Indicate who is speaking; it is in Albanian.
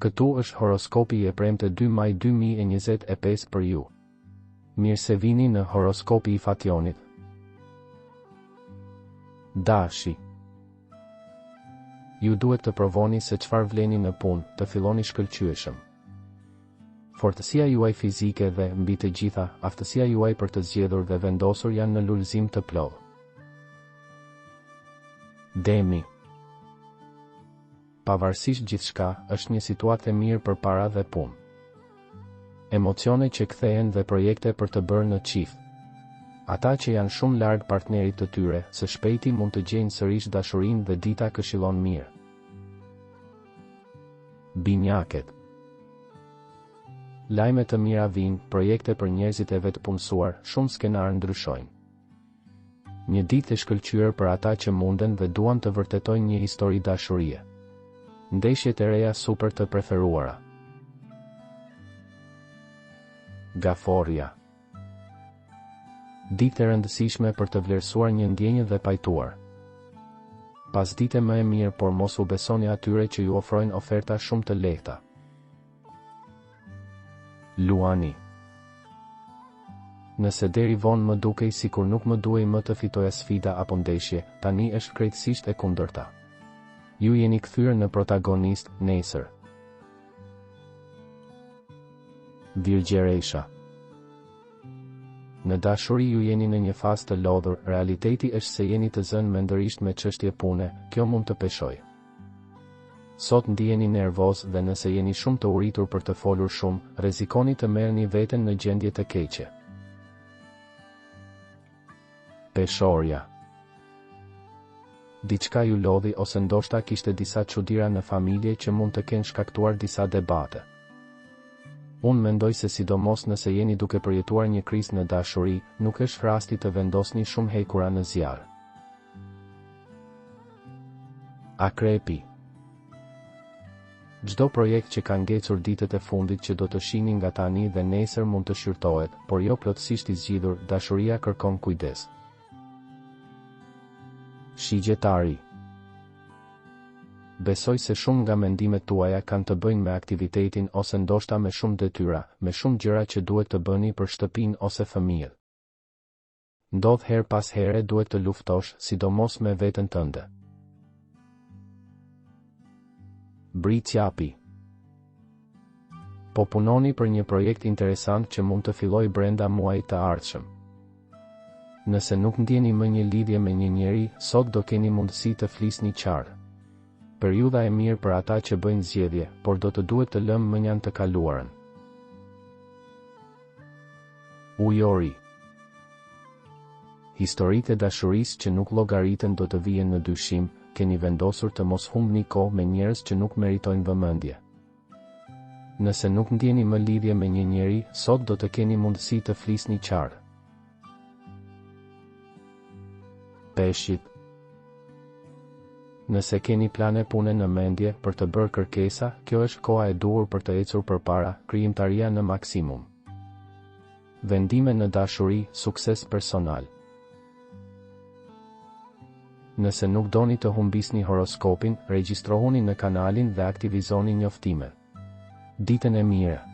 Speaker 1: Këtu është horoskopi i premte 2 maj 2025 për ju. Mirë se vini në horoskopi i Fationit. Dashi. Ju duhet të provoni se çfarë vleni në punë, të filloni shkëlqyeshëm. Fortësia juaj fizike dhe, mbi të gjitha, aftësia juaj për të zgjedhur dhe vendosur janë në lulëzim të plotë. Demi. Pavarësisht gjithçka, është një situatë e mirë për para dhe punë. Emocione që kthehen dhe projekte për të bërë në çift. Ata që janë shumë larg partnerit të tyre, së shpejti mund të gjejnë sërish dashurinë dhe dita këshillon mirë. Binjaket. Lajme të mira vijnë, projekte për njerëzit e vetë punësuar, shumë skenarë ndryshojnë. Një ditë e shkëlqyer për ata që munden dhe duan të vërtetojnë një histori dashurie. Ndeshjet e reja super të preferuara. Gaforja. Ditë e rëndësishme për të vlerësuar një ndjenjë dhe pajtuar. Pas dite më e mirë, por mos u besoni atyre që ju ofrojnë oferta shumë të lehta. Luani. Nëse deri vonë më dukej sikur nuk më duhej më të fitoja sfida apo ndeshje, tani është krejtësisht e kundërta. Ju jeni kthyer në protagonist nesër. Virgjeresha. Në dashuri ju jeni në një fazë të lodhur, realiteti është se jeni të zënë mendërisht me çështje pune, kjo mund të peshojë. Sot ndiheni nervoz dhe nëse jeni shumë të uritur për të folur shumë, rrezikoni të merrni veten në gjendje të keqe. Peshorja. Diçka ju lodhi ose ndoshta kishte disa çuditëra në familje që mund të kenë shkaktuar disa debate. Unë mendoj se sidomos nëse jeni duke përjetuar një krizë në dashuri, nuk është rasti të vendosni shumë hekura në zjarr. Akrepi. Çdo projekt që ka ngecur ditët e fundit që do të shihni nga tani dhe nesër mund të shqyrtohet, por jo plotësisht i zgjidhur, dashuria kërkon kujdes. Shigjetari. Besoj se shumë nga mendimet tuaja kanë të bëjnë me aktivitetin ose ndoshta me shumë detyra, me shumë gjëra që duhet të bëni për shtëpinë ose fëmijët. Ndodh her pas here duhet të luftosh, sidomos me veten tënde. Bricjapi. Po punoni për një projekt interesant që mund të fillojë brenda muajit të ardhshëm. Nëse nuk ndjeni më një lidhje me një njeri, sot do keni mundësi të flisni qartë. Periudha e mirë për ata që bëjnë zgjedhje, por do të duhet të lëmë mënjan të kaluarën. Ujori. Historitë e dashurisë që nuk llogariten do të vijen në dyshim, keni vendosur të mos humbni kohë me njerëz që nuk meritojnë vëmendje. Nëse nuk ndjeni më lidhje me një njeri, sot do të keni mundësi të flisni qartë. Peshqit. Nëse keni plane pune në mendje për të bërë kërkesa, kjo është koha e duhur për të ecur përpara, krijimtaria në maksimum. Vendime në dashuri, sukses personal. Nëse nuk doni të humbisni horoskopin, regjistrohuni në kanalin dhe aktivizoni njoftimet. Ditën e mirë.